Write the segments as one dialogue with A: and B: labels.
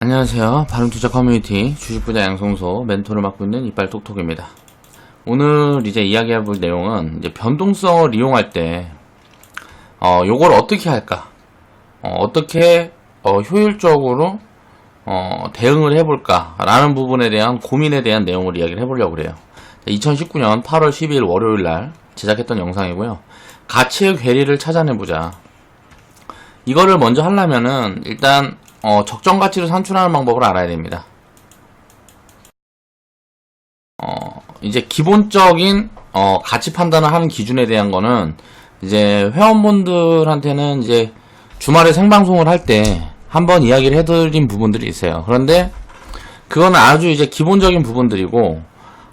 A: 안녕하세요. 바른투자 커뮤니티 주식분야 양성소 멘토를 맡고 있는 이빨톡톡입니다. 오늘 이제 이야기해볼 내용은 이제 변동성을 이용할 때 요걸 어떻게 할까? 어떻게 효율적으로 대응을 해볼까? 라는 부분에 대한 고민에 대한 내용을 이야기를 해보려고 그래요. 2019년 8월 12일 월요일날 제작했던 영상이고요. 가치의 괴리를 찾아내보자. 이거를 먼저 하려면은 일단 적정 가치를 산출하는 방법을 알아야 됩니다. 이제 기본적인 가치 판단을 하는 기준에 대한 거는 이제 회원분들한테는 이제 주말에 생방송을 할 때 한번 이야기를 해드린 부분들이 있어요. 그런데 그거는 아주 이제 기본적인 부분들이고,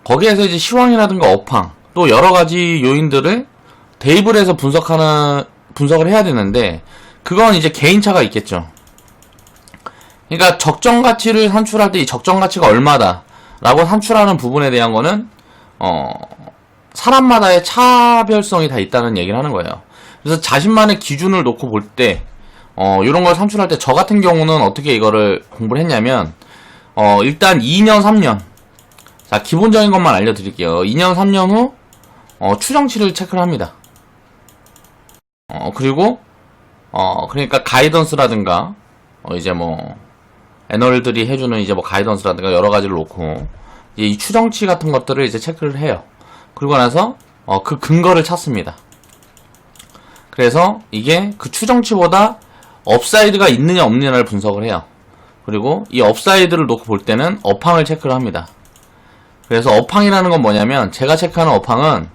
A: 거기에서 이제 시황이라든가 업황 또 여러 가지 요인들을 대입을 해서 분석을 해야 되는데, 그건 이제 개인차가 있겠죠. 그러니까 적정 가치를 산출할 때 이 적정 가치가 얼마다 라고 산출하는 부분에 대한 거는 사람마다의 차별성이 다 있다는 얘기를 하는 거예요. 그래서 자신만의 기준을 놓고 볼 때 이런 걸 산출할 때 저 같은 경우는 어떻게 이거를 공부를 했냐면, 일단 2년 3년, 자 기본적인 것만 알려드릴게요. 2년 3년 후 추정치를 체크를 합니다. 그리고 그러니까 가이던스라든가 이제 뭐 애널들이 해주는 이제 뭐 가이던스라든가 여러 가지를 놓고 이제 이 추정치 같은 것들을 이제 체크를 해요. 그러고 나서 그 근거를 찾습니다. 그래서 이게 그 추정치보다 업사이드가 있느냐 없느냐를 분석을 해요. 그리고 이 업사이드를 놓고 볼 때는 업황을 체크를 합니다. 그래서 업황이라는 건 뭐냐면, 제가 체크하는 업황은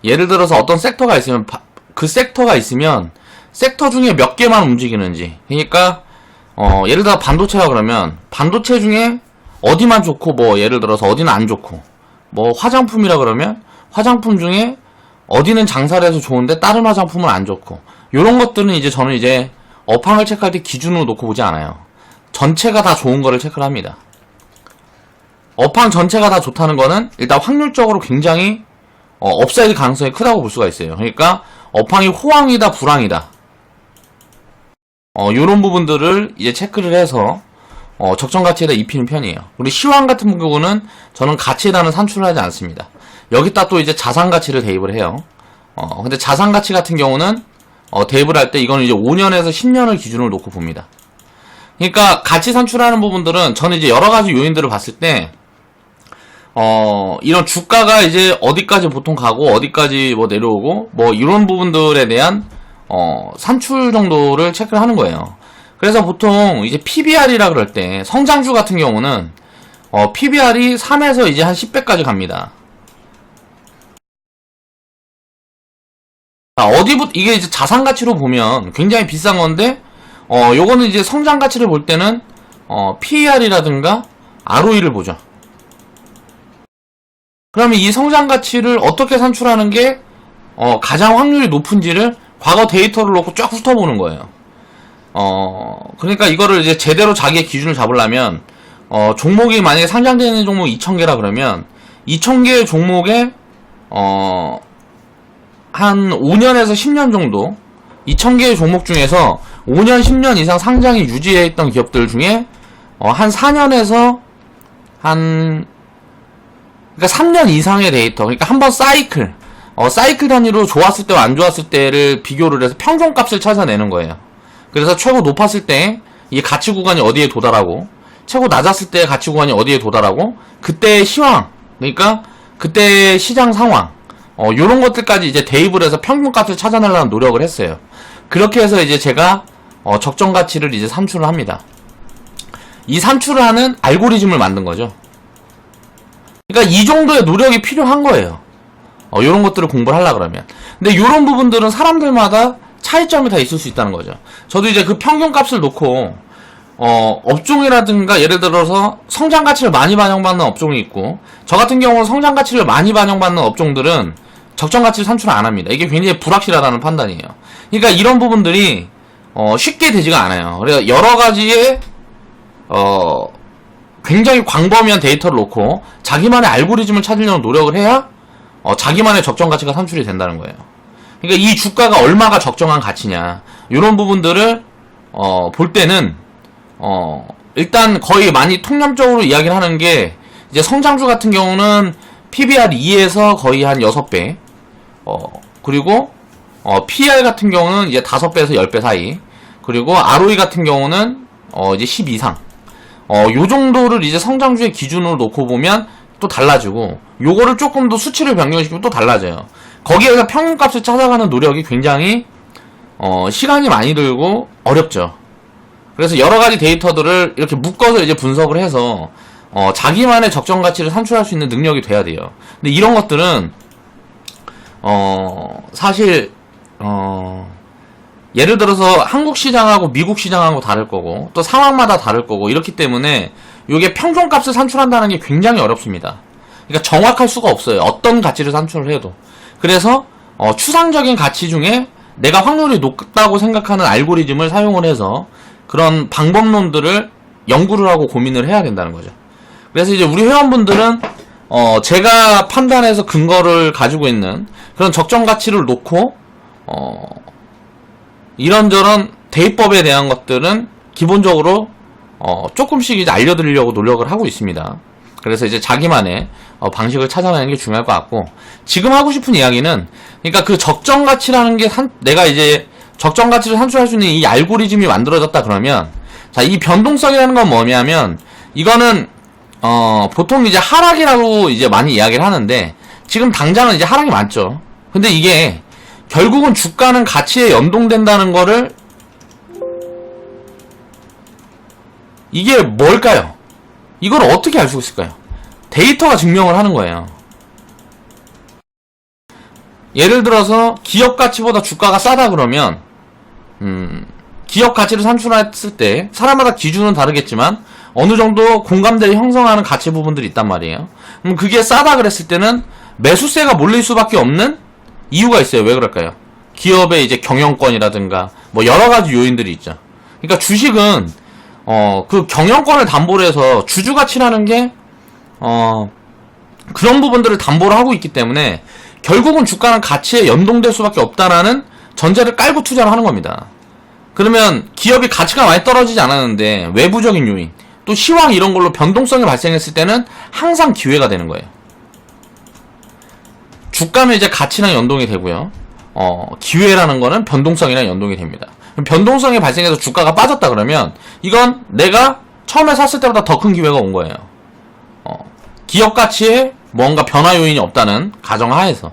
A: 예를 들어서 어떤 섹터가 있으면 그 섹터가 있으면 섹터 중에 몇 개만 움직이는지, 그러니까 예를 들어 반도체라 그러면 반도체 중에 어디만 좋고, 뭐 예를 들어서 어디는 안 좋고, 뭐 화장품이라 그러면 화장품 중에 어디는 장사를 해서 좋은데 다른 화장품은 안 좋고, 요런 것들은 이제 저는 이제 업황을 체크할 때 기준으로 놓고 보지 않아요. 전체가 다 좋은 거를 체크를 합니다. 업황 전체가 다 좋다는 거는 일단 확률적으로 굉장히 업사이드 가능성이 크다고 볼 수가 있어요. 그러니까 업황이 호황이다 불황이다, 요런 부분들을 이제 체크를 해서 적정 가치에다 입히는 편이에요. 그리고 시황 같은 경우는 저는 가치에다는 산출을 하지 않습니다. 여기다 또 이제 자산 가치를 대입을 해요. 근데 자산 가치 같은 경우는 대입을 할 때 이거는 이제 5년에서 10년을 기준으로 놓고 봅니다. 그러니까 가치 산출하는 부분들은 저는 이제 여러 가지 요인들을 봤을 때 이런 주가가 이제 어디까지 보통 가고 어디까지 뭐 내려오고 뭐 이런 부분들에 대한 산출 정도를 체크를 하는 거예요. 그래서 보통 이제 PBR이라 그럴 때 성장주 같은 경우는 PBR이 3에서 이제 한 10배까지 갑니다. 어디부터 이게 이제 자산 가치로 보면 굉장히 비싼 건데, 요거는 이제 성장 가치를 볼 때는 PER이라든가 ROE를 보죠. 그러면 이 성장 가치를 어떻게 산출하는 게 가장 확률이 높은지를 과거 데이터를 놓고 쫙 훑어보는 거예요. 그러니까 이거를 이제 제대로 자기의 기준을 잡으려면, 종목이 만약에 상장되는 종목이 2,000개라 그러면 2,000개의 종목에 한 5년에서 10년 정도, 2,000개의 종목 중에서 5년, 10년 이상 상장이 유지해 있던 기업들 중에 한 4년에서 그러니까 3년 이상의 데이터, 그러니까 한번 사이클 단위로 좋았을 때와 안 좋았을 때를 비교를 해서 평균값을 찾아내는 거예요. 그래서 최고 높았을 때 이 가치 구간이 어디에 도달하고, 최고 낮았을 때 가치 구간이 어디에 도달하고, 그때의 시황, 그러니까 그때의 시장 상황, 요런 것들까지 이제 대입을 해서 평균값을 찾아내려는 노력을 했어요. 그렇게 해서 이제 제가 적정 가치를 이제 산출을 합니다. 이 산출을 하는 알고리즘을 만든 거죠. 그러니까 이 정도의 노력이 필요한 거예요. 요런 것들을 공부를 하려고 그러면. 근데 요런 부분들은 사람들마다 차이점이 다 있을 수 있다는 거죠. 저도 이제 그 평균값을 놓고 업종이라든가 예를 들어서 성장 가치를 많이 반영받는 업종이 있고, 저 같은 경우는 성장 가치를 많이 반영받는 업종들은 적정 가치를 산출 안 합니다. 이게 굉장히 불확실하다는 판단이에요. 그러니까 이런 부분들이 쉽게 되지가 않아요. 그래서 여러 가지의 굉장히 광범위한 데이터를 놓고 자기만의 알고리즘을 찾으려는 노력을 해야 자기만의 적정 가치가 산출이 된다는 거예요. 그러니까 이 주가가 얼마가 적정한 가치냐, 이런 부분들을 볼 때는 일단 거의 많이 통념적으로 이야기를 하는 게, 이제 성장주 같은 경우는 PBR 2에서 거의 한 6배, 그리고 PER 같은 경우는 이제 5배에서 10배 사이, 그리고 ROE 같은 경우는 이제 10 이상, 요 정도를 이제 성장주의 기준으로 놓고 보면 또 달라지고, 요거를 조금 더 수치를 변경시키면 또 달라져요. 거기에서 평균값을 찾아가는 노력이 굉장히 시간이 많이 들고 어렵죠. 그래서 여러가지 데이터들을 이렇게 묶어서 이제 분석을 해서 자기만의 적정 가치를 산출할 수 있는 능력이 돼야 돼요. 근데 이런 것들은 사실 예를 들어서 한국 시장하고 미국 시장하고 다를 거고, 또 상황마다 다를 거고, 이렇기 때문에 이게 평균값을 산출한다는 게 굉장히 어렵습니다. 그러니까 정확할 수가 없어요. 어떤 가치를 산출을 해도. 그래서 추상적인 가치 중에 내가 확률이 높다고 생각하는 알고리즘을 사용을 해서 그런 방법론들을 연구를 하고 고민을 해야 된다는 거죠. 그래서 이제 우리 회원분들은 제가 판단해서 근거를 가지고 있는 그런 적정 가치를 놓고 이런저런 대입법에 대한 것들은 기본적으로 조금씩 이제 알려드리려고 노력을 하고 있습니다. 그래서 이제 자기만의 방식을 찾아내는 게 중요할 것 같고, 지금 하고 싶은 이야기는, 그러니까 그 적정 가치라는 게 내가 이제 적정 가치를 산출할 수 있는 이 알고리즘이 만들어졌다 그러면, 자, 이 변동성이라는 건 뭐냐면, 이거는 보통 이제 하락이라고 이제 많이 이야기를 하는데, 지금 당장은 이제 하락이 많죠. 근데 이게 결국은 주가는 가치에 연동된다는 거를, 이게 뭘까요? 이걸 어떻게 알 수 있을까요? 데이터가 증명을 하는 거예요. 예를 들어서 기업 가치보다 주가가 싸다 그러면 기업 가치를 산출했을 때 사람마다 기준은 다르겠지만 어느 정도 공감대를 형성하는 가치 부분들이 있단 말이에요. 그럼 그게 싸다 그랬을 때는 매수세가 몰릴 수밖에 없는 이유가 있어요. 왜 그럴까요? 기업의 이제 경영권이라든가 뭐 여러 가지 요인들이 있죠. 그러니까 주식은 그 경영권을 담보로 해서 주주 가치라는 게 그런 부분들을 담보로 하고 있기 때문에 결국은 주가는 가치에 연동될 수밖에 없다라는 전제를 깔고 투자를 하는 겁니다. 그러면 기업이 가치가 많이 떨어지지 않았는데 외부적인 요인, 또 시황 이런 걸로 변동성이 발생했을 때는 항상 기회가 되는 거예요. 주가는 이제 가치랑 연동이 되고요. 기회라는 거는 변동성이랑 연동이 됩니다. 그럼 변동성이 발생해서 주가가 빠졌다 그러면 이건 내가 처음에 샀을 때보다 더 큰 기회가 온 거예요. 기업 가치에 뭔가 변화 요인이 없다는 가정하에서,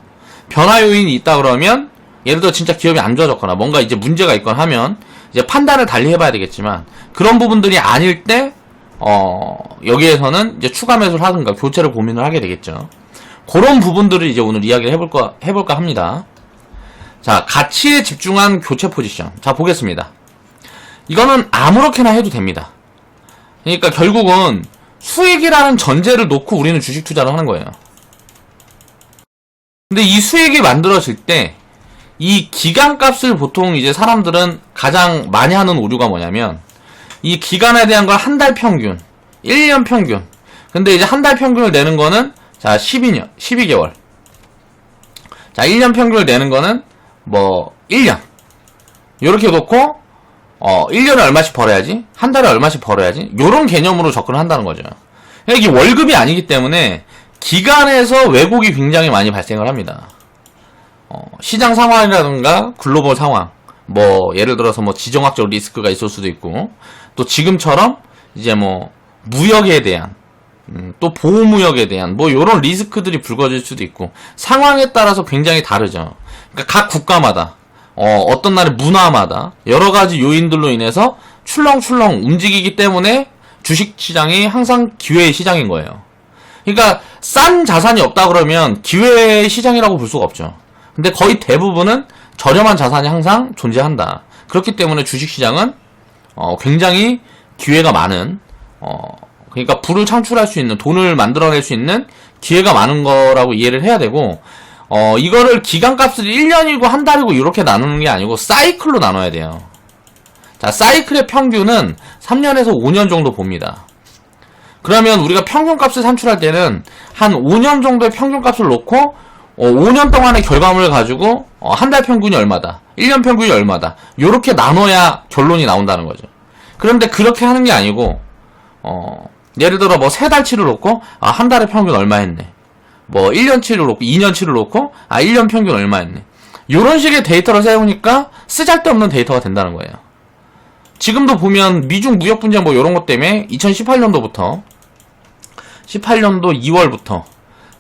A: 변화 요인이 있다 그러면 예를 들어 진짜 기업이 안 좋아졌거나 뭔가 이제 문제가 있거나 하면 이제 판단을 달리 해봐야 되겠지만, 그런 부분들이 아닐 때 여기에서는 이제 추가 매수를 하든가 교체를 고민을 하게 되겠죠. 그런 부분들을 이제 오늘 이야기를 해볼까 합니다. 자, 가치에 집중한 교체 포지션. 자, 보겠습니다. 이거는 아무렇게나 해도 됩니다. 그러니까 결국은 수익이라는 전제를 놓고 우리는 주식 투자를 하는 거예요. 근데 이 수익이 만들어질 때 이 기간값을 보통 이제 사람들은 가장 많이 하는 오류가 뭐냐면, 이 기간에 대한 걸 한 달 평균, 1년 평균. 근데 이제 한 달 평균을 내는 거는 자, 12개월. 자, 1년 평균을 내는 거는 뭐 1년. 요렇게 놓고 1년에 얼마씩 벌어야지, 한 달에 얼마씩 벌어야지, 요런 개념으로 접근을 한다는 거죠. 이게 월급이 아니기 때문에 기간에서 왜곡이 굉장히 많이 발생을 합니다. 시장 상황이라든가 글로벌 상황, 뭐 예를 들어서 뭐 지정학적 리스크가 있을 수도 있고, 또 지금처럼 이제 뭐 무역에 대한 또 보호무역에 대한 뭐 요런 리스크들이 불거질 수도 있고, 상황에 따라서 굉장히 다르죠. 그러니까 각 국가마다 어떤 날의 문화마다 여러 가지 요인들로 인해서 출렁출렁 움직이기 때문에 주식시장이 항상 기회의 시장인 거예요. 그러니까 싼 자산이 없다 그러면 기회의 시장이라고 볼 수가 없죠. 근데 거의 대부분은 저렴한 자산이 항상 존재한다. 그렇기 때문에 주식시장은 굉장히 기회가 많은, 그러니까 부를 창출할 수 있는, 돈을 만들어낼 수 있는 기회가 많은 거라고 이해를 해야 되고, 이거를 기간값을 1년이고 한 달이고 이렇게 나누는 게 아니고 사이클로 나눠야 돼요. 자, 사이클의 평균은 3년에서 5년 정도 봅니다. 그러면 우리가 평균값을 산출할 때는 한 5년 정도의 평균값을 놓고 5년 동안의 결과물을 가지고 한 달 평균이 얼마다, 1년 평균이 얼마다, 요렇게 나눠야 결론이 나온다는 거죠. 그런데 그렇게 하는 게 아니고 예를 들어 뭐 3달치를 놓고, 한 달에 평균 얼마 했네. 뭐 1년치를 놓고, 2년치를 놓고, 1년 평균 얼마 했네. 요런 식의 데이터를 세우니까 쓰잘데없는 데이터가 된다는 거예요. 지금도 보면 미중 무역 분쟁 뭐 요런 것 때문에 2018년도 2월부터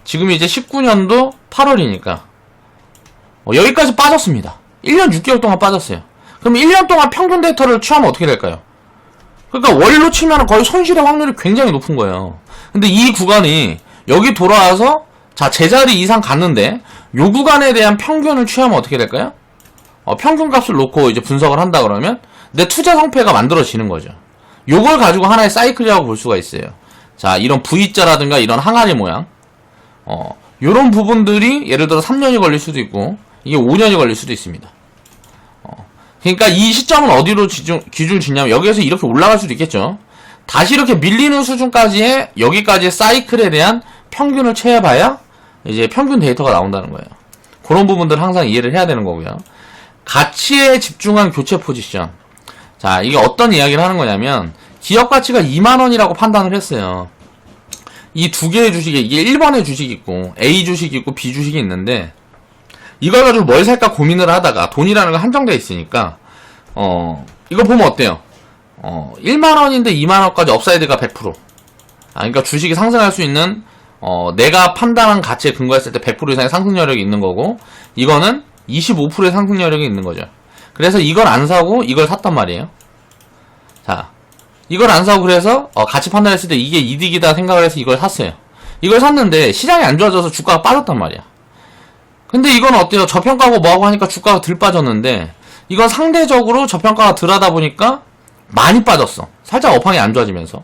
A: 지금 이제 19년도 8월이니까 여기까지 빠졌습니다. 1년 6개월 동안 빠졌어요. 그럼 1년 동안 평균 데이터를 취하면 어떻게 될까요? 그러니까 월로 치면 거의 손실의 확률이 굉장히 높은 거예요. 근데 이 구간이 여기 돌아와서 자 제자리 이상 갔는데 요 구간에 대한 평균을 취하면 어떻게 될까요? 평균 값을 놓고 이제 분석을 한다 그러면 내 투자 성패가 만들어지는 거죠. 요걸 가지고 하나의 사이클이라고 볼 수가 있어요. 자, 이런 V자라든가 이런 항아리 모양. 요런 부분들이 예를 들어 3년이 걸릴 수도 있고, 이게 5년이 걸릴 수도 있습니다. 그러니까 이 시점은 어디로 기준을 짓냐면, 여기에서 이렇게 올라갈 수도 있겠죠. 다시 이렇게 밀리는 수준까지의, 여기까지의 사이클에 대한 평균을 채워봐야, 이제 평균 데이터가 나온다는 거예요. 그런 부분들 항상 이해를 해야 되는 거고요. 가치에 집중한 교체 포지션. 자, 이게 어떤 이야기를 하는 거냐면, 기업 가치가 2만원이라고 판단을 했어요. 이 두 개의 주식에, 이게 1번의 주식이 있고, A 주식이 있고, B 주식이 있는데, 이걸 가지고 뭘 살까 고민을 하다가, 돈이라는 건 한정되어 있으니까, 이거 보면 어때요? 1만원인데 2만원까지 업사이드가 100%. 그러니까 주식이 상승할 수 있는, 내가 판단한 가치에 근거했을 때 100% 이상의 상승 여력이 있는 거고, 이거는 25%의 상승 여력이 있는 거죠. 그래서 이걸 안 사고, 이걸 샀단 말이에요. 자. 이걸 안 사고 그래서 가치 판단했을 때 이게 이득이다 생각을 해서 이걸 샀어요. 이걸 샀는데 시장이 안 좋아져서 주가가 빠졌단 말이야. 근데 이건 어때요? 저평가하고 뭐하고 하니까 주가가 덜 빠졌는데 이건 상대적으로 저평가가 덜 하다 보니까 많이 빠졌어. 살짝 업황이 안 좋아지면서.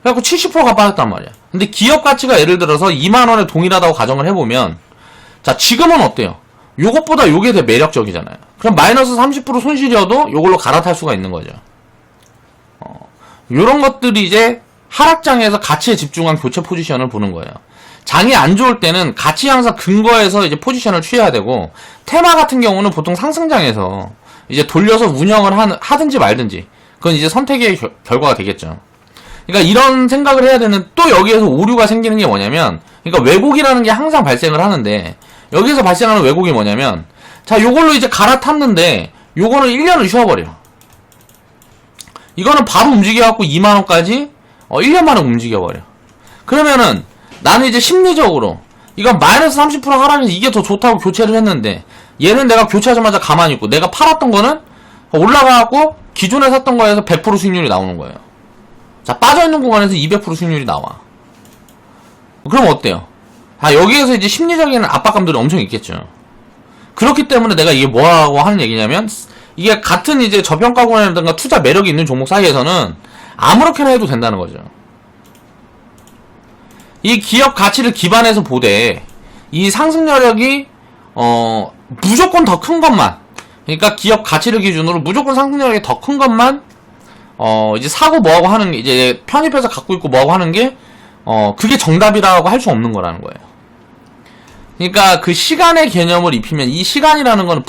A: 그래갖고 70%가 빠졌단 말이야. 근데 기업 가치가 예를 들어서 2만원에 동일하다고 가정을 해보면 자 지금은 어때요? 요것보다 요게 더 매력적이잖아요. 그럼 마이너스 30% 손실이어도 요걸로 갈아탈 수가 있는 거죠. 요런 것들이 이제 하락장에서 가치에 집중한 교체 포지션을 보는 거예요. 장이 안 좋을 때는 가치 향상 근거에서 이제 포지션을 취해야 되고, 테마 같은 경우는 보통 상승장에서 이제 돌려서 운영을 하든지 말든지, 그건 이제 선택의 결과가 되겠죠. 그러니까 이런 생각을 해야 되는, 또 여기에서 오류가 생기는 게 뭐냐면, 그러니까 왜곡이라는 게 항상 발생을 하는데, 여기서 발생하는 왜곡이 뭐냐면, 자, 요걸로 이제 갈아탔는데, 요거는 1년을 쉬어버려. 이거는 바로 움직여갖고 2만원까지 1년 만에 움직여버려. 그러면은 나는 이제 심리적으로 이건 마이너스 30% 하락해서 이게 더 좋다고 교체를 했는데 얘는 내가 교체하자마자 가만히 있고 내가 팔았던 거는 올라가갖고 기존에 샀던 거에서 100% 수익률이 나오는 거예요. 자, 빠져있는 공간에서 200% 수익률이 나와. 그럼 어때요? 여기에서 이제 심리적인 압박감들이 엄청 있겠죠. 그렇기 때문에 내가 이게 뭐라고 하는 얘기냐면 이게 같은 이제 저평가권이라든가 투자 매력이 있는 종목 사이에서는 아무렇게나 해도 된다는 거죠. 이 기업 가치를 기반해서 보되 이 상승 여력이 무조건 더 큰 것만, 그러니까 기업 가치를 기준으로 무조건 상승 여력이 더 큰 것만 이제 사고 뭐하고 하는 게 이제 편입해서 갖고 있고 뭐하고 하는 게 그게 정답이라고 할 수 없는 거라는 거예요. 그러니까 그 시간의 개념을 입히면 이 시간이라는 건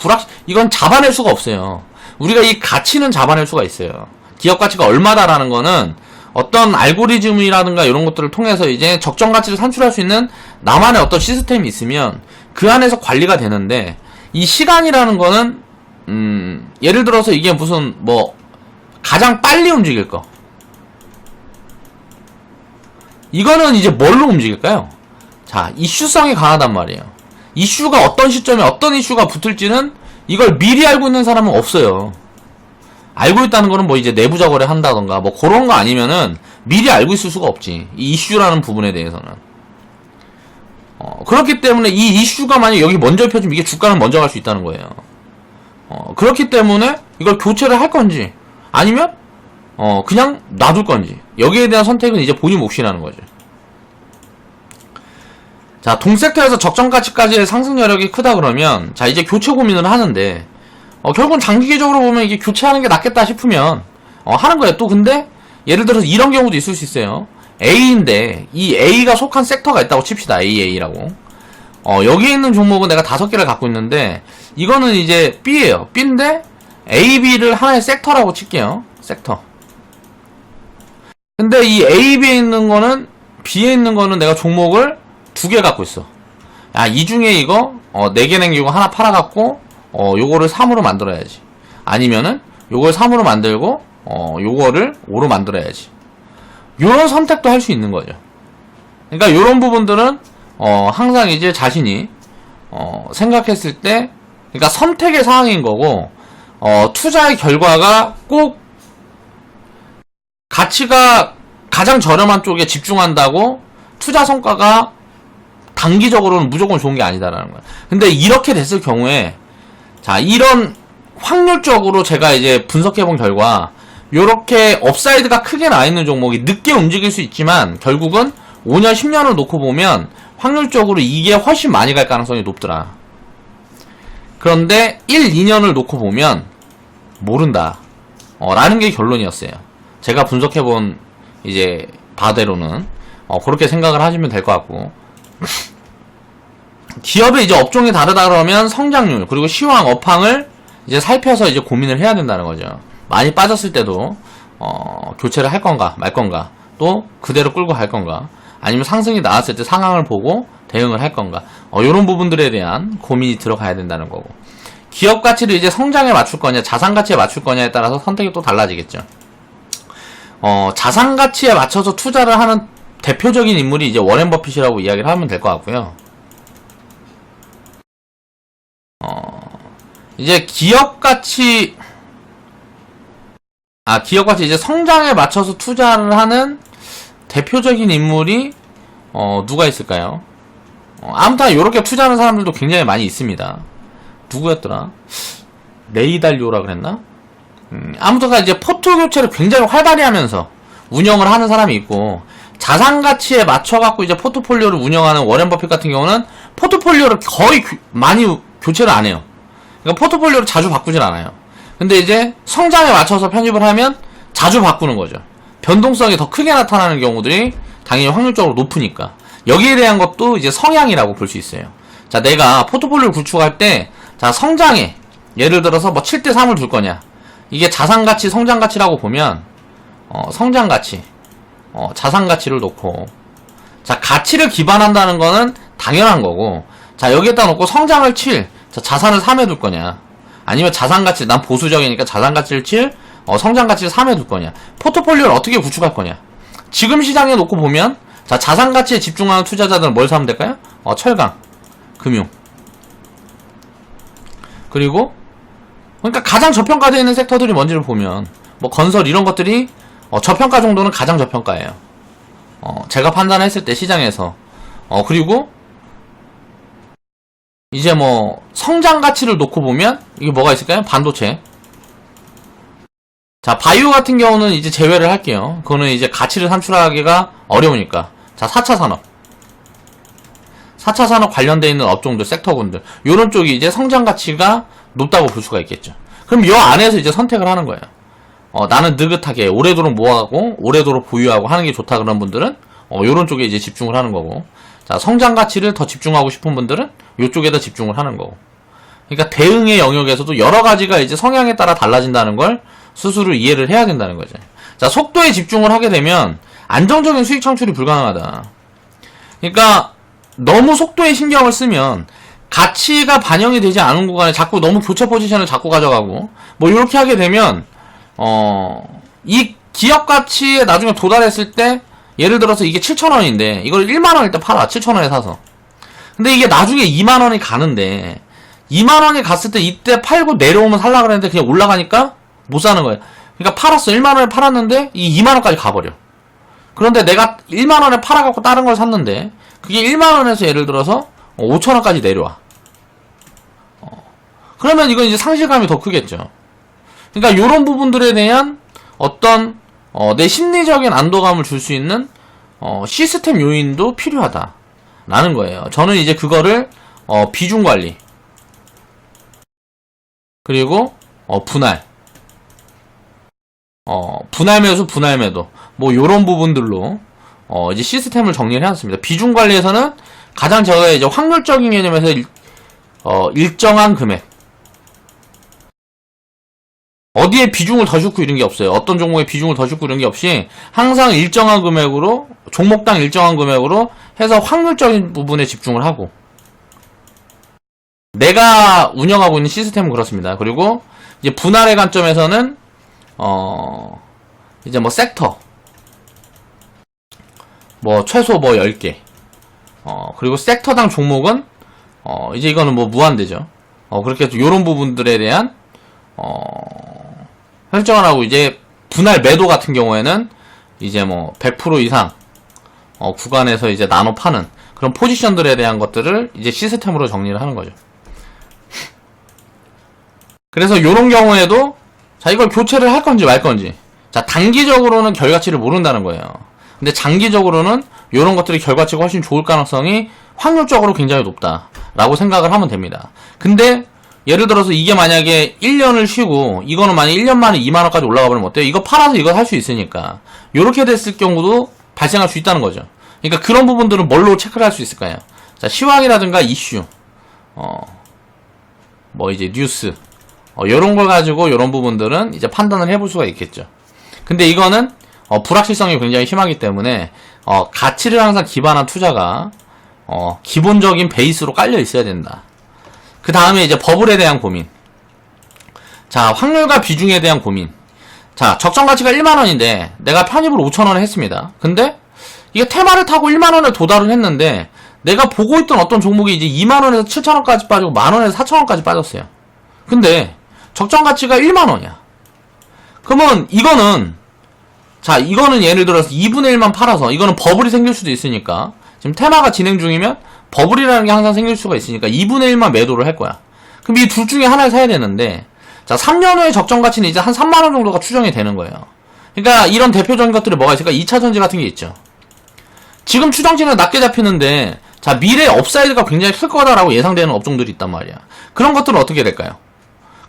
A: 이건 잡아낼 수가 없어요. 우리가 이 가치는 잡아낼 수가 있어요. 기업 가치가 얼마다라는 거는 어떤 알고리즘이라든가 이런 것들을 통해서 이제 적정 가치를 산출할 수 있는 나만의 어떤 시스템이 있으면 그 안에서 관리가 되는데 이 시간이라는 거는 예를 들어서 이게 무슨 뭐 가장 빨리 움직일 거 이거는 이제 뭘로 움직일까요? 자, 이슈성이 강하단 말이에요. 이슈가 어떤 시점에 어떤 이슈가 붙을지는 이걸 미리 알고 있는 사람은 없어요. 알고 있다는 거는 뭐 이제 내부자 거래 한다던가 뭐 그런 거 아니면은 미리 알고 있을 수가 없지. 이 이슈라는 부분에 대해서는. 그렇기 때문에 이 이슈가 만약 여기 먼저 펴지면 이게 주가는 먼저 갈 수 있다는 거예요. 그렇기 때문에 이걸 교체를 할 건지 아니면 그냥 놔둘 건지 여기에 대한 선택은 이제 본인 몫이라는 거죠. 자, 동섹터에서 적정가치까지의 상승 여력이 크다 그러면 자 이제 교체 고민을 하는데 결국은 장기적으로 보면 이게 교체하는 게 낫겠다 싶으면 하는 거예요. 또 근데 예를 들어서 이런 경우도 있을 수 있어요. A인데 이 A가 속한 섹터가 있다고 칩시다. AA라고. 여기에 있는 종목은 내가 5개를 갖고 있는데 이거는 이제 B예요. B인데 A, B를 하나의 섹터라고 칠게요. 섹터. 근데 이 A, B에 있는 거는, B에 있는 거는 내가 종목을 2개 갖고 있어. 야, 이 중에 이거, 4개 남기고 하나 팔아갖고, 요거를 3으로 만들어야지. 아니면은, 요걸 3으로 만들고, 요거를 5로 만들어야지. 요런 선택도 할 수 있는 거죠. 그러니까 요런 부분들은, 항상 이제 자신이, 생각했을 때, 그러니까 선택의 사항인 거고, 투자의 결과가 꼭, 가치가 가장 저렴한 쪽에 집중한다고, 투자 성과가 단기적으로는 무조건 좋은 게 아니다라는 거예요. 근데 이렇게 됐을 경우에, 자, 이런 확률적으로 제가 이제 분석해본 결과, 요렇게 업사이드가 크게 나 있는 종목이 늦게 움직일 수 있지만, 결국은 5년, 10년을 놓고 보면, 확률적으로 이게 훨씬 많이 갈 가능성이 높더라. 그런데 1, 2년을 놓고 보면, 모른다. 라는 게 결론이었어요. 제가 분석해본, 이제, 바대로는, 그렇게 생각을 하시면 될 것 같고, 기업의 이제 업종이 다르다 그러면 성장률 그리고 시황 업황을 이제 살펴서 이제 고민을 해야 된다는 거죠. 많이 빠졌을 때도 교체를 할 건가 말 건가, 또 그대로 끌고 갈 건가, 아니면 상승이 나왔을 때 상황을 보고 대응을 할 건가, 이런 부분들에 대한 고민이 들어가야 된다는 거고, 기업 가치를 이제 성장에 맞출 거냐 자산 가치에 맞출 거냐에 따라서 선택이 또 달라지겠죠. 자산 가치에 맞춰서 투자를 하는 대표적인 인물이 이제 워렌 버핏이라고 이야기를 하면 될 것 같고요. 이제 기업 가치 이제 성장에 맞춰서 투자를 하는 대표적인 인물이 누가 있을까요? 아무튼 요렇게 투자하는 사람들도 굉장히 많이 있습니다. 누구였더라? 레이달리오라 그랬나? 아무튼 이제 포트 교체를 굉장히 활발히 하면서 운영을 하는 사람이 있고, 자산 가치에 맞춰갖고 이제 포트폴리오를 운영하는 워렌 버핏 같은 경우는 포트폴리오를 거의 많이 교체를 안 해요. 그러니까 포트폴리오를 자주 바꾸질 않아요. 근데 이제 성장에 맞춰서 편입을 하면 자주 바꾸는 거죠. 변동성이 더 크게 나타나는 경우들이 당연히 확률적으로 높으니까. 여기에 대한 것도 이제 성향이라고 볼 수 있어요. 자, 내가 포트폴리오를 구축할 때, 자, 성장에, 예를 들어서 뭐 7대3을 둘 거냐. 이게 자산가치, 성장가치라고 보면, 성장가치, 자산가치를 놓고, 자, 가치를 기반한다는 거는 당연한 거고, 자, 여기에다 놓고 성장을 7, 자, 자산을 3에 둘 거냐. 아니면 자산가치, 난 보수적이니까 자산가치를 7, 성장가치를 3에 둘 거냐. 포트폴리오를 어떻게 구축할 거냐. 지금 시장에 놓고 보면, 자, 자산가치에 집중하는 투자자들은 뭘 사면 될까요? 철강, 금융. 그리고, 그러니까 가장 저평가되어 있는 섹터들이 뭔지를 보면, 뭐 건설 이런 것들이, 저평가 정도는 가장 저평가예요. 제가 판단했을 때 시장에서. 그리고, 이제 뭐, 성장 가치를 놓고 보면, 이게 뭐가 있을까요? 반도체. 자, 바이오 같은 경우는 이제 제외를 할게요. 그거는 이제 가치를 산출하기가 어려우니까. 자, 4차 산업. 4차 산업 관련되어 있는 업종들, 섹터군들. 요런 쪽이 이제 성장 가치가 높다고 볼 수가 있겠죠. 그럼 요 안에서 이제 선택을 하는 거예요. 나는 느긋하게 오래도록 모아가고, 오래도록 보유하고 하는 게 좋다 그런 분들은, 요런 쪽에 이제 집중을 하는 거고. 자, 성장 가치를 더 집중하고 싶은 분들은 요쪽에다 집중을 하는 거고. 그러니까 대응의 영역에서도 여러 가지가 이제 성향에 따라 달라진다는 걸 스스로 이해를 해야 된다는 거죠. 자, 속도에 집중을 하게 되면 안정적인 수익 창출이 불가능하다. 그러니까 너무 속도에 신경을 쓰면 가치가 반영이 되지 않은 구간에 자꾸 너무 교체 포지션을 자꾸 가져가고, 뭐 이렇게 하게 되면 이 기업 가치에 나중에 도달했을 때, 예를 들어서 이게 7,000원인데 이걸 1만원일 때 팔아. 7,000원에 사서. 근데 이게 나중에 2만원이 가는데, 2만원이 갔을 때 이때 팔고 내려오면 살라 그랬는데 그냥 올라가니까 못 사는 거예요. 그러니까 팔았어. 1만원에 팔았는데 이 2만원까지 가버려. 그런데 내가 1만원에 팔아갖고 다른 걸 샀는데 그게 1만원에서 예를 들어서 5,000원까지 내려와. 그러면 이건 이제 상실감이 더 크겠죠. 그러니까 요런 부분들에 대한 어떤 내 심리적인 안도감을 줄 수 있는 시스템 요인도 필요하다 라는 거예요. 저는 이제 그거를 비중 관리, 그리고 분할, 분할 매수, 분할 매도, 뭐 요런 부분들로 이제 시스템을 정리를 해놨습니다. 비중 관리에서는 가장 제가 이제 확률적인 개념에서 일정한 금액, 어디에 비중을 더 싣고 이런 게 없어요. 어떤 종목에 비중을 더 싣고 이런 게 없이 항상 일정한 금액으로, 종목당 일정한 금액으로 해서 확률적인 부분에 집중을 하고, 내가 운영하고 있는 시스템은 그렇습니다. 그리고 이제 분할의 관점에서는 이제 뭐 섹터, 뭐 최소 뭐 10개, 그리고 섹터당 종목은 이제 이거는 뭐 무한대죠. 그렇게 해서 요런 부분들에 대한 설정을 하고, 이제 분할 매도 같은 경우에는 이제 뭐 100% 이상 구간에서 이제 나눠 파는 그런 포지션들에 대한 것들을 이제 시스템으로 정리를 하는 거죠. 그래서 요런 경우에도 자, 이걸 교체를 할 건지 말 건지, 자, 단기적으로는 결과치를 모른다는 거예요. 근데 장기적으로는 요런 것들이 결과치가 훨씬 좋을 가능성이 확률적으로 굉장히 높다라고 생각을 하면 됩니다. 근데 예를 들어서 이게 만약에 1년을 쉬고 이거는 만약에 1년 만에 2만원까지 올라가 버리면 어때요? 이거 팔아서 이거 살 수 있으니까 요렇게 됐을 경우도 발생할 수 있다는 거죠. 그러니까 그런 부분들은 뭘로 체크를 할 수 있을까요? 자, 시황이라든가 이슈, 뭐 이제 뉴스, 요런 걸 가지고 요런 부분들은 이제 판단을 해볼 수가 있겠죠. 근데 이거는 불확실성이 굉장히 심하기 때문에 가치를 항상 기반한 투자가 기본적인 베이스로 깔려 있어야 된다. 그 다음에 이제 버블에 대한 고민. 자, 확률과 비중에 대한 고민. 자, 적정 가치가 1만원인데 내가 편입을 5천원에 했습니다. 근데 이게 테마를 타고 1만원에 도달을 했는데 내가 보고 있던 어떤 종목이 이제 2만원에서 7천원까지 빠지고 만원에서 4천원까지 빠졌어요. 근데 적정 가치가 1만원이야. 그러면 이거는, 자, 이거는 예를 들어서 2분의 1만 팔아서, 이거는 버블이 생길 수도 있으니까, 지금 테마가 진행 중이면 버블이라는 게 항상 생길 수가 있으니까 2분의 1만 매도를 할 거야. 그럼 이 둘 중에 하나를 사야 되는데, 자, 3년 후의 적정 가치는 이제 한 3만원 정도가 추정이 되는 거예요. 그러니까 이런 대표적인 것들이 뭐가 있을까? 2차전지 같은 게 있죠. 지금 추정치는 낮게 잡히는데, 자, 미래 업사이드가 굉장히 클 거다라고 예상되는 업종들이 있단 말이야. 그런 것들은 어떻게 될까요?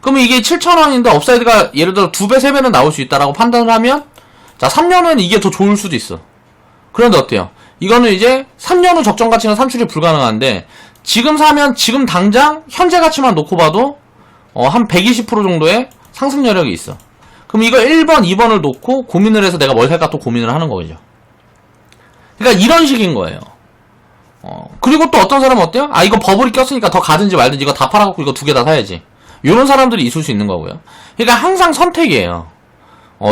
A: 그러면 이게 7,000원인데 업사이드가 예를 들어 2배, 3배는 나올 수 있다라고 판단을 하면, 자, 3년 후에는 이게 더 좋을 수도 있어. 그런데 어때요? 이거는 이제 3년 후 적정 가치는 산출이 불가능한데, 지금 사면 지금 당장 현재 가치만 놓고 봐도 한 120% 정도의 상승 여력이 있어. 그럼 이거 1번, 2번을 놓고 고민을 해서 내가 뭘 살까 또 고민을 하는 거죠. 그러니까 이런 식인 거예요. 그리고 또 어떤 사람은 어때요? 아, 이거 버블이 꼈으니까 더 가든지 말든지 이거 다 팔아갖고 이거 2개 다 사야지. 요런 사람들이 있을 수 있는 거고요. 그러니까 항상 선택이에요.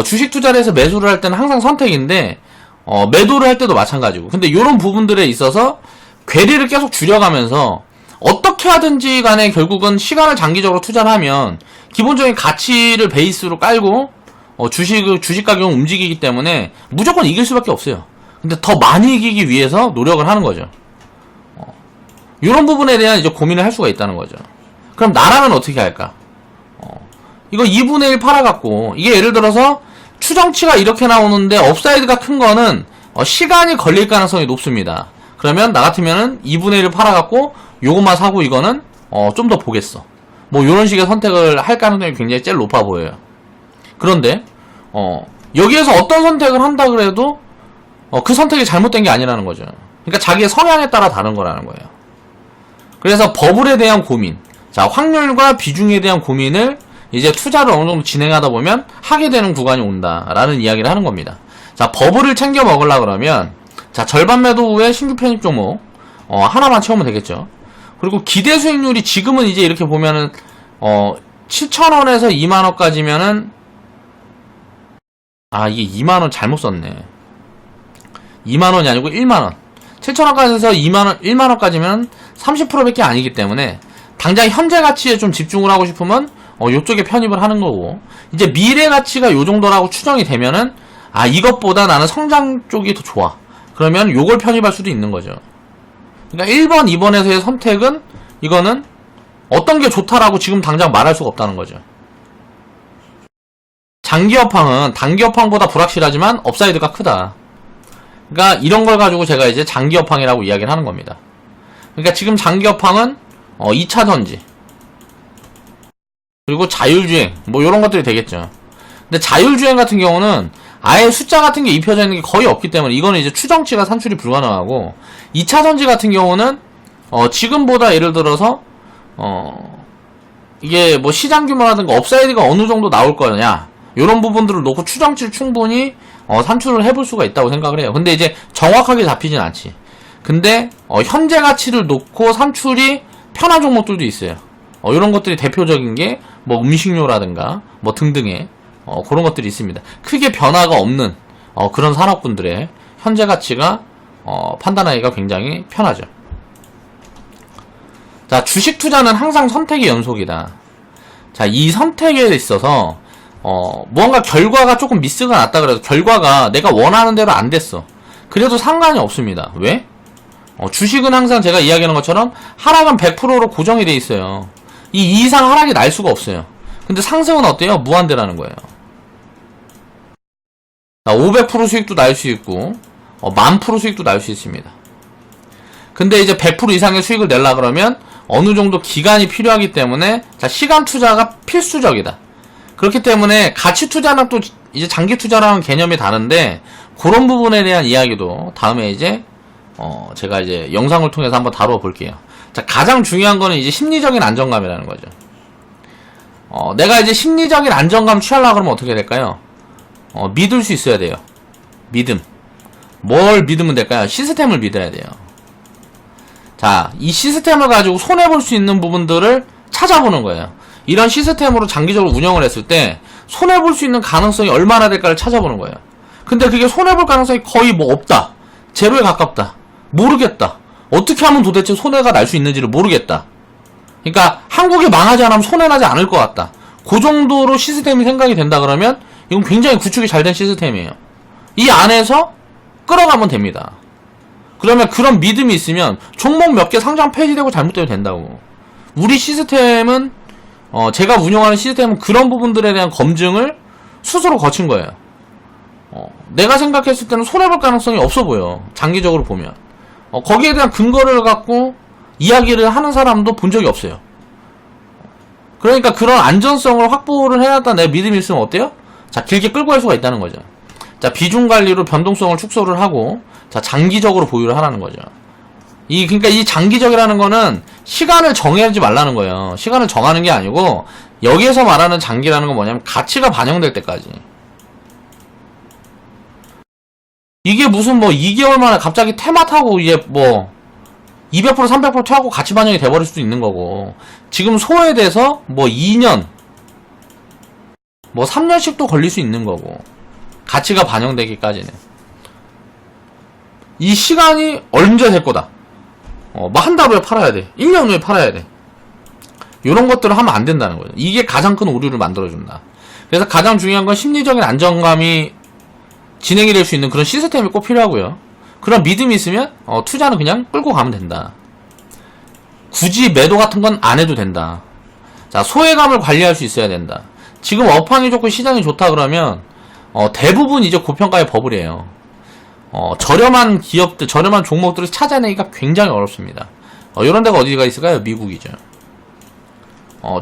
A: 주식 투자를 해서 매수를 할 때는 항상 선택인데, 매도를 할 때도 마찬가지고. 근데 요런 부분들에 있어서 괴리를 계속 줄여가면서 어떻게 하든지 간에 결국은 시간을 장기적으로 투자를 하면 기본적인 가치를 베이스로 깔고 주식 가격은 움직이기 때문에 무조건 이길 수밖에 없어요. 근데 더 많이 이기기 위해서 노력을 하는 거죠. 이런 부분에 대한 이제 고민을 할 수가 있다는 거죠. 그럼 나라면 어떻게 할까? 이거 2분의 1 팔아갖고, 이게 예를 들어서 추정치가 이렇게 나오는데 업사이드가 큰 거는 시간이 걸릴 가능성이 높습니다. 그러면 나 같으면은 2분의 1을 팔아갖고 요것만 사고 이거는 좀 더 보겠어. 뭐 요런 식의 선택을 할 가능성이 굉장히 제일 높아 보여요. 그런데 여기에서 어떤 선택을 한다 그래도 그 선택이 잘못된 게 아니라는 거죠. 그러니까 자기의 성향에 따라 다른 거라는 거예요. 그래서 버블에 대한 고민, 자, 확률과 비중에 대한 고민을 이제 투자를 어느 정도 진행하다 보면 하게 되는 구간이 온다라는 이야기를 하는 겁니다. 자, 버블을 챙겨 먹으려 그러면, 자, 절반 매도 후에 신규 편입 종목 하나만 채우면 되겠죠. 그리고 기대 수익률이 지금은 이제 이렇게 보면은 7,000원에서 2만원까지면은, 아, 이게 2만원 잘못 썼네. 2만원이 아니고 1만원. 7,000원까지에서 2만원, 1만원까지면 30%밖에 아니기 때문에 당장 현재 가치에 좀 집중을 하고 싶으면 요쪽에 편입을 하는 거고, 이제 미래 가치가 요 정도라고 추정이 되면은, 아, 이것보다 나는 성장 쪽이 더 좋아. 그러면 요걸 편입할 수도 있는 거죠. 그러니까 1번, 2번에서의 선택은, 이거는 어떤 게 좋다라고 지금 당장 말할 수가 없다는 거죠. 장기 업황은 단기 업황보다 불확실하지만 업사이드가 크다. 그러니까 이런 걸 가지고 제가 이제 장기 업황이라고 이야기를 하는 겁니다. 그러니까 지금 장기 업황은 2차 전지, 그리고 자율주행, 뭐 요런 것들이 되겠죠. 근데 자율주행 같은 경우는 아예 숫자 같은 게 입혀져 있는 게 거의 없기 때문에 이거는 이제 추정치가 산출이 불가능하고, 2차 전지 같은 경우는 지금보다 예를 들어서 이게 뭐 시장 규모라든가 업사이드가 어느 정도 나올 거냐, 요런 부분들을 놓고 추정치를 충분히 산출을 해볼 수가 있다고 생각을 해요. 근데 이제 정확하게 잡히진 않지. 근데 현재 가치를 놓고 산출이 편한 종목들도 있어요. 이런 것들이 대표적인 게 뭐 음식료라든가 뭐 등등의 그런 것들이 있습니다. 크게 변화가 없는 그런 산업군들의 현재 가치가 판단하기가 굉장히 편하죠. 자, 주식 투자는 항상 선택의 연속이다. 자, 이 선택에 있어서 무언가 결과가 조금 미스가 났다 그래도 결과가 내가 원하는 대로 안 됐어. 그래도 상관이 없습니다. 왜? 주식은 항상 제가 이야기하는 것처럼 하락은 100%로 고정이 돼 있어요. 이 이상 하락이 날 수가 없어요. 근데 상승은 어때요? 무한대라는 거예요. 500% 수익도 날 수 있고 1000% 수익도 날 수 있습니다. 근데 이제 100% 이상의 수익을 내려 그러면 어느 정도 기간이 필요하기 때문에 자, 시간 투자가 필수적이다. 그렇기 때문에 가치 투자랑 또 이제 장기 투자라는 개념이 다른데 그런 부분에 대한 이야기도 다음에 이제 제가 이제 영상을 통해서 한번 다루어 볼게요. 자, 가장 중요한 거는 이제 심리적인 안정감이라는 거죠. 내가 이제 심리적인 안정감 취하려고 그러면 어떻게 될까요? 믿을 수 있어야 돼요. 믿음. 뭘 믿으면 될까요? 시스템을 믿어야 돼요. 자, 이 시스템을 가지고 손해볼 수 있는 부분들을 찾아보는 거예요. 이런 시스템으로 장기적으로 운영을 했을 때 손해볼 수 있는 가능성이 얼마나 될까를 찾아보는 거예요. 근데 그게 손해볼 가능성이 거의 뭐 없다. 제로에 가깝다. 모르겠다. 어떻게 하면 도대체 손해가 날 수 있는지를 모르겠다. 그러니까 한국이 망하지 않으면 손해나지 않을 것 같다. 그 정도로 시스템이 생각이 된다 그러면 이건 굉장히 구축이 잘 된 시스템이에요. 이 안에서 끌어가면 됩니다. 그러면 그런 믿음이 있으면 종목 몇 개 상장 폐지되고 잘못되면 된다고. 우리 시스템은 제가 운영하는 시스템은 그런 부분들에 대한 검증을 스스로 거친 거예요. 내가 생각했을 때는 손해볼 가능성이 없어 보여. 장기적으로 보면. 거기에 대한 근거를 갖고 이야기를 하는 사람도 본 적이 없어요. 그러니까 그런 안전성을 확보를 해놨다 내 믿음이 있으면 어때요? 자, 길게 끌고 갈 수가 있다는 거죠. 자, 비중 관리로 변동성을 축소를 하고 자, 장기적으로 보유를 하라는 거죠. 그러니까 이 장기적이라는 거는 시간을 정하지 말라는 거예요. 시간을 정하는 게 아니고 여기에서 말하는 장기라는 건 뭐냐면 가치가 반영될 때까지. 이게 무슨 뭐 2개월 만에 갑자기 테마 타고 이제 뭐 200% 300% 타고 가치 반영이 돼버릴 수도 있는 거고 지금 소외돼서 뭐 2년 뭐 3년씩도 걸릴 수 있는 거고 가치가 반영되기까지는 이 시간이 언제 될 거다. 뭐 한 달 후에 팔아야 돼. 1년 후에 팔아야 돼. 이런 것들을 하면 안 된다는 거죠. 이게 가장 큰 오류를 만들어준다. 그래서 가장 중요한 건 심리적인 안정감이 진행이 될 수 있는 그런 시스템이 꼭 필요하고요. 그런 믿음이 있으면 투자는 그냥 끌고 가면 된다. 굳이 매도 같은 건 안 해도 된다. 자, 소외감을 관리할 수 있어야 된다. 지금 업황이 좋고 시장이 좋다 그러면 대부분 이제 고평가의 버블이에요. 저렴한 기업들, 저렴한 종목들을 찾아내기가 굉장히 어렵습니다. 이런 데가 어디가 있을까요? 미국이죠.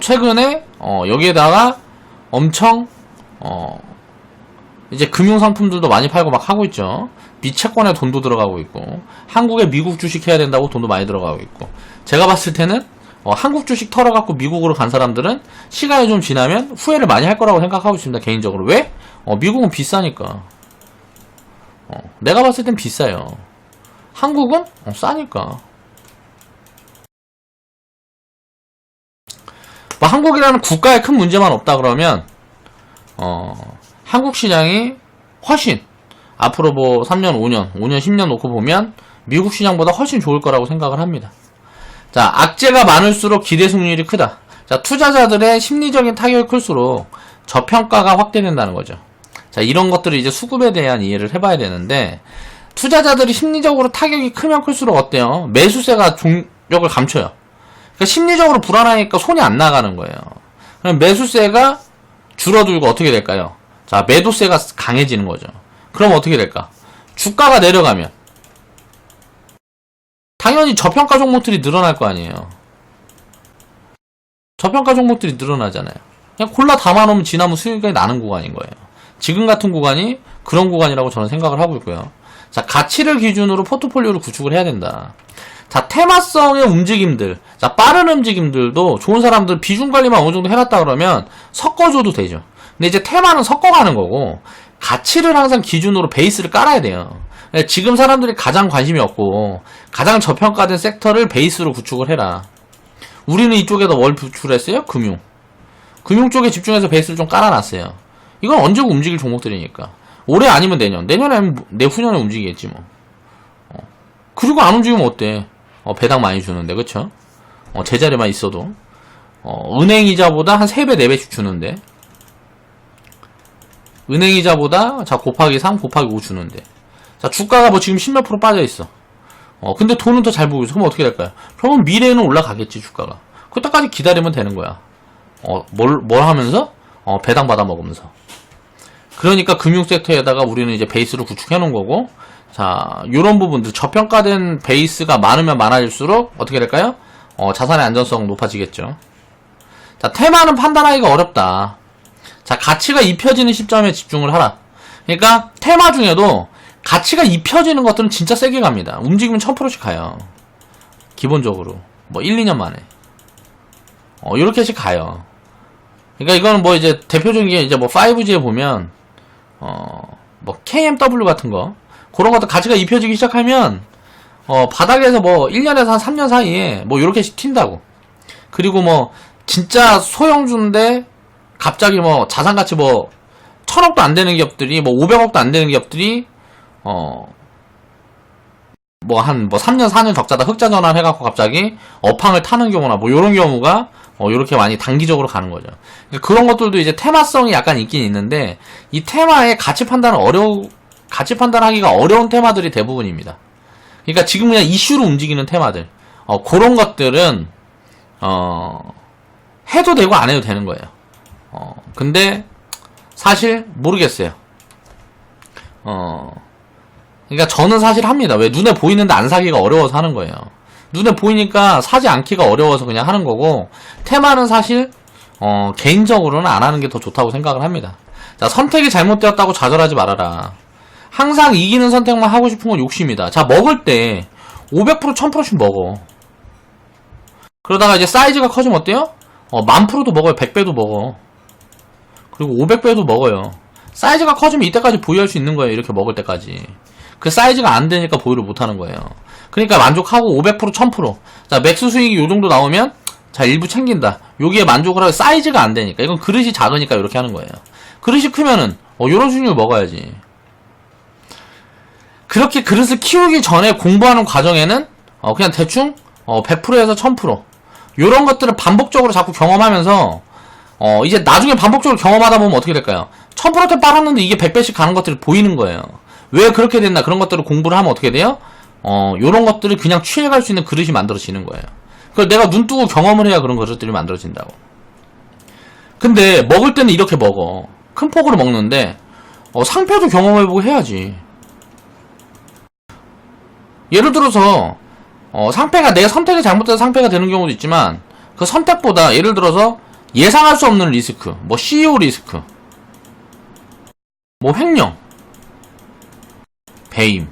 A: 최근에 여기에다가 엄청 이제 금융상품들도 많이 팔고 막 하고 있죠. 미채권에 돈도 들어가고 있고 한국에 미국 주식 해야 된다고 돈도 많이 들어가고 있고 제가 봤을 때는 한국 주식 털어갖고 미국으로 간 사람들은 시간이 좀 지나면 후회를 많이 할 거라고 생각하고 있습니다. 개인적으로. 왜? 미국은 비싸니까. 내가 봤을 땐 비싸요. 한국은 싸니까. 뭐 한국이라는 국가에 큰 문제만 없다 그러면 한국 시장이 훨씬 앞으로 뭐 3년, 5년, 10년 놓고 보면 미국 시장보다 훨씬 좋을 거라고 생각을 합니다. 자, 악재가 많을수록 기대 승률이 크다. 자, 투자자들의 심리적인 타격이 클수록 저평가가 확대된다는 거죠. 자, 이런 것들을 이제 수급에 대한 이해를 해봐야 되는데 투자자들이 심리적으로 타격이 크면 클수록 어때요? 매수세가 종력을 감춰요. 그러니까 심리적으로 불안하니까 손이 안 나가는 거예요. 그럼 매수세가 줄어들고 어떻게 될까요? 자, 매도세가 강해지는 거죠. 그럼 어떻게 될까? 주가가 내려가면 당연히 저평가 종목들이 늘어날 거 아니에요. 저평가 종목들이 늘어나잖아요. 그냥 골라 담아놓으면 지나면 수익이 나는 구간인 거예요. 지금 같은 구간이 그런 구간이라고 저는 생각을 하고 있고요. 자, 가치를 기준으로 포트폴리오를 구축을 해야 된다. 자, 테마성의 움직임들, 자, 빠른 움직임들도 좋은 사람들 비중 관리만 어느 정도 해놨다 그러면 섞어줘도 되죠. 근데 이제 테마는 섞어가는 거고, 가치를 항상 기준으로 베이스를 깔아야 돼요. 지금 사람들이 가장 관심이 없고, 가장 저평가된 섹터를 베이스로 구축을 해라. 우리는 이쪽에다 뭘 구축했어요? 금융. 금융 쪽에 집중해서 베이스를 좀 깔아놨어요. 이건 언제고 움직일 종목들이니까. 올해 아니면 내년. 내년에 아니면 내후년에 움직이겠지 뭐. 그리고 안 움직이면 어때? 배당 많이 주는데, 그쵸? 제자리만 있어도. 은행이자보다 한 3배, 4배씩 주는데. 은행이자보다, 자, 곱하기 3, 곱하기 5 주는데. 자, 주가가 뭐 지금 10몇 프로 빠져있어. 근데 돈은 더 잘 보고 있어. 그럼 어떻게 될까요? 그러면 미래에는 올라가겠지, 주가가. 그때까지 기다리면 되는 거야. 뭘 하면서? 배당 받아 먹으면서. 그러니까 금융 섹터에다가 우리는 이제 베이스를 구축해 놓은 거고, 자, 요런 부분들, 저평가된 베이스가 많으면 많아질수록 어떻게 될까요? 자산의 안전성 높아지겠죠. 자, 테마는 판단하기가 어렵다. 자, 가치가 입혀지는 시점에 집중을 하라. 그러니까, 테마 중에도 가치가 입혀지는 것들은 진짜 세게 갑니다. 움직이면 1000%씩 가요. 기본적으로. 뭐, 1, 2년 만에. 요렇게씩 가요. 그러니까 이거는 뭐 이제 대표적인 게 이제 뭐 5G에 보면, 뭐, KMW 같은 거. 그런 것도 가치가 입혀지기 시작하면, 바닥에서 뭐, 1년에서 한 3년 사이에 뭐, 요렇게씩 튄다고. 그리고 뭐, 진짜 소형주인데, 갑자기 뭐, 자산가치 뭐, 1000억도 안 되는 기업들이, 뭐, 500억도 안 되는 기업들이, 뭐, 3년, 4년 적자다 흑자 전환해갖고 갑자기 업황을 타는 경우나, 뭐, 요런 경우가, 요렇게 많이 단기적으로 가는 거죠. 그러니까 그런 것들도 이제 테마성이 약간 있긴 있는데, 이 테마의 가치 판단하기가 어려운 테마들이 대부분입니다. 그러니까 지금 그냥 이슈로 움직이는 테마들, 그런 것들은, 해도 되고 안 해도 되는 거예요. 근데, 사실, 모르겠어요. 그러니까 저는 사실 합니다. 왜? 눈에 보이는데 안 사기가 어려워서 하는 거예요. 눈에 보이니까 사지 않기가 어려워서 그냥 하는 거고, 테마는 사실, 개인적으로는 안 하는 게 더 좋다고 생각을 합니다. 자, 선택이 잘못되었다고 좌절하지 말아라. 항상 이기는 선택만 하고 싶은 건 욕심이다. 자, 먹을 때, 500%, 1000%씩 먹어. 그러다가 이제 사이즈가 커지면 어때요? 1000%도 먹어요. 100배도 먹어. 그리고 500배도 먹어요. 사이즈가 커지면 이때까지 보유할 수 있는 거예요. 이렇게 먹을 때까지. 그 사이즈가 안 되니까 보유를 못 하는 거예요. 그러니까 만족하고 500%, 1000%. 자, 맥스 수익이 요 정도 나오면, 자, 일부 챙긴다. 여기에 만족을 하고 사이즈가 안 되니까. 이건 그릇이 작으니까 이렇게 하는 거예요. 그릇이 크면은, 요런 수익을 먹어야지. 그렇게 그릇을 키우기 전에 공부하는 과정에는, 그냥 대충, 100%에서 1000%. 요런 것들을 반복적으로 자꾸 경험하면서, 이제 나중에 반복적으로 경험하다 보면 어떻게 될까요? 1000%대 빨았는데 이게 100배씩 가는 것들이 보이는 거예요. 왜 그렇게 됐나? 그런 것들을 공부를 하면 어떻게 돼요? 요런 것들을 그냥 취해갈 수 있는 그릇이 만들어지는 거예요. 그걸 내가 눈 뜨고 경험을 해야 그런 그릇들이 만들어진다고. 근데 먹을 때는 이렇게 먹어. 큰 폭으로 먹는데 상패도 경험해보고 해야지. 예를 들어서 상패가 내가 선택이 잘못돼서 상패가 되는 경우도 있지만 그 선택보다 예를 들어서 예상할 수 없는 리스크, 뭐 CEO 리스크, 뭐 횡령, 배임,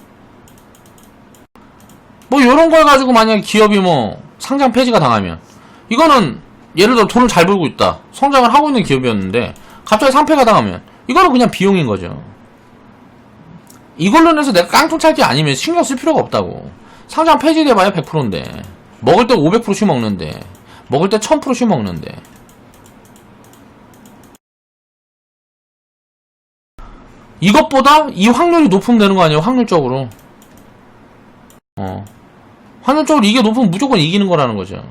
A: 뭐 요런 걸 가지고 만약에 기업이 뭐 상장 폐지가 당하면 이거는 예를 들어 돈을 잘 벌고 있다, 성장을 하고 있는 기업이었는데 갑자기 상폐가 당하면 이거는 그냥 비용인 거죠. 이걸로 인해서 내가 깡통 찰게 아니면 신경 쓸 필요가 없다고. 상장 폐지돼봐야 100%인데 먹을 때 500%씩 먹는데 먹을 때 1000%씩 먹는데 이것보다 이 확률이 높으면 되는 거 아니에요? 확률적으로. 확률적으로 이게 높으면 무조건 이기는 거라는 거죠.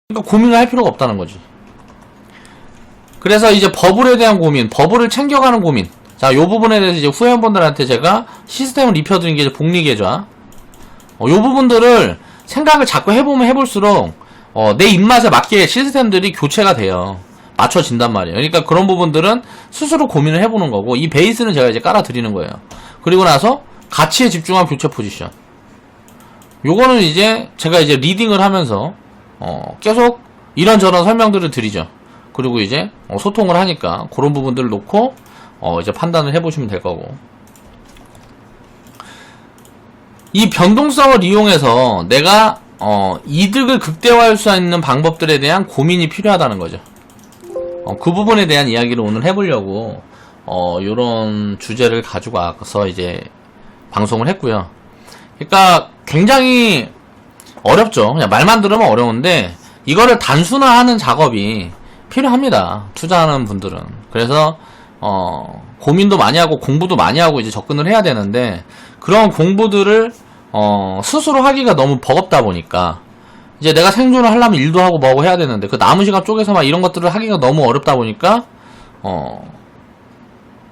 A: 그러니까 고민을 할 필요가 없다는 거지. 그래서 이제 버블에 대한 고민, 버블을 챙겨가는 고민. 자, 요 부분에 대해서 이제 후회원분들한테 제가 시스템을 입혀드린 게 이제 복리계좌. 요 부분들을 생각을 자꾸 해보면 해볼수록, 내 입맛에 맞게 시스템들이 교체가 돼요. 맞춰진단 말이에요. 그러니까 그런 부분들은 스스로 고민을 해보는 거고, 이 베이스는 제가 이제 깔아드리는 거예요. 그리고 나서 가치에 집중한 교체 포지션. 요거는 이제 제가 이제 리딩을 하면서, 계속 이런저런 설명들을 드리죠. 그리고 이제 소통을 하니까 그런 부분들을 놓고 이제 판단을 해보시면 될 거고. 이 변동성을 이용해서 내가 이득을 극대화할 수 있는 방법들에 대한 고민이 필요하다는 거죠. 그 부분에 대한 이야기를 오늘 해보려고 요런 주제를 가지고 와서 이제 방송을 했고요. 그러니까 굉장히 어렵죠. 그냥 말만 들으면 어려운데 이거를 단순화하는 작업이 필요합니다. 투자하는 분들은. 그래서 고민도 많이 하고 공부도 많이 하고 이제 접근을 해야 되는데 그런 공부들을 스스로 하기가 너무 버겁다 보니까 이제 내가 생존을 하려면 일도 하고 뭐하고 해야 되는데 그 남은 시간 쪼개서 막 이런 것들을 하기가 너무 어렵다 보니까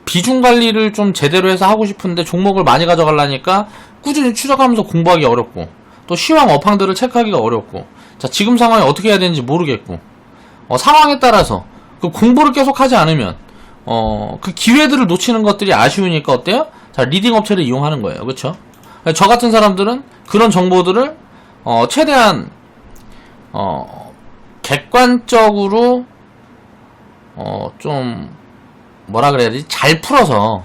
A: 비중 관리를 좀 제대로 해서 하고 싶은데 종목을 많이 가져가려니까 꾸준히 추적하면서 공부하기 어렵고 또 시황 업황들을 체크하기가 어렵고 자 지금 상황이 어떻게 해야 되는지 모르겠고 상황에 따라서 그 공부를 계속 하지 않으면 그 기회들을 놓치는 것들이 아쉬우니까 어때요? 자 리딩 업체를 이용하는 거예요. 그쵸? 저 같은 사람들은 그런 정보들을 최대한 객관적으로 좀 뭐라 그래야 되지? 잘 풀어서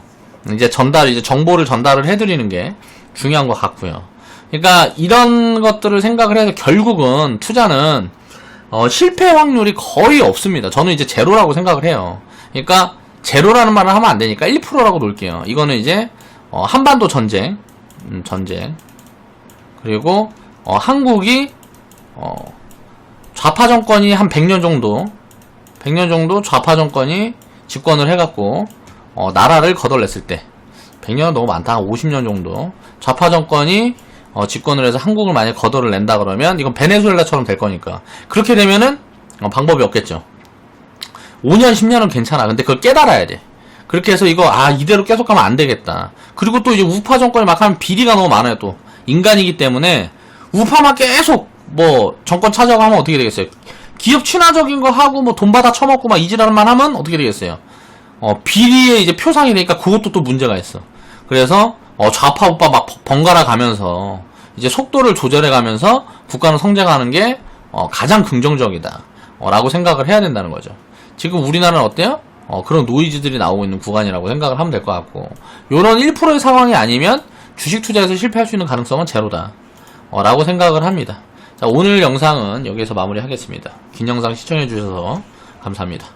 A: 이제 정보를 전달을 해드리는 게 중요한 것 같고요. 그러니까 이런 것들을 생각을 해서 결국은 투자는 실패 확률이 거의 없습니다. 저는 이제 제로라고 생각을 해요. 그러니까 제로라는 말을 하면 안 되니까 1%라고 놓을게요. 이거는 이제 한반도 전쟁 그리고 한국이 좌파 정권이 한 100년 정도 좌파 정권이 집권을 해갖고 나라를 거덜냈을 때 100년은 너무 많다. 한 50년 정도 좌파 정권이 집권을 해서 한국을 만약에 거덜을 낸다 그러면 이건 베네수엘라처럼 될 거니까 그렇게 되면은 방법이 없겠죠. 5년 10년은 괜찮아. 근데 그걸 깨달아야 돼. 그렇게 해서 이거 이대로 계속 가면 안 되겠다. 그리고 또 이제 우파 정권이 막 하면 비리가 너무 많아요. 또 인간이기 때문에 우파만 계속 뭐 정권 차지하고 하면 어떻게 되겠어요? 기업 친화적인 거 하고 뭐 돈 받아 처먹고 막 이지랄만 하면 어떻게 되겠어요? 비리에 이제 표상이 되니까 그것도 또 문제가 있어. 그래서 좌파 우파 막 번갈아 가면서 이제 속도를 조절해 가면서 국가는 성장하는 게 가장 긍정적이다 라고 생각을 해야 된다는 거죠. 지금 우리나라는 어때요? 그런 노이즈들이 나오고 있는 구간이라고 생각을 하면 될 것 같고 요런 1%의 상황이 아니면 주식 투자에서 실패할 수 있는 가능성은 제로다 라고 생각을 합니다. 자, 오늘 영상은 여기서 마무리하겠습니다. 긴 영상 시청해 주셔서 감사합니다.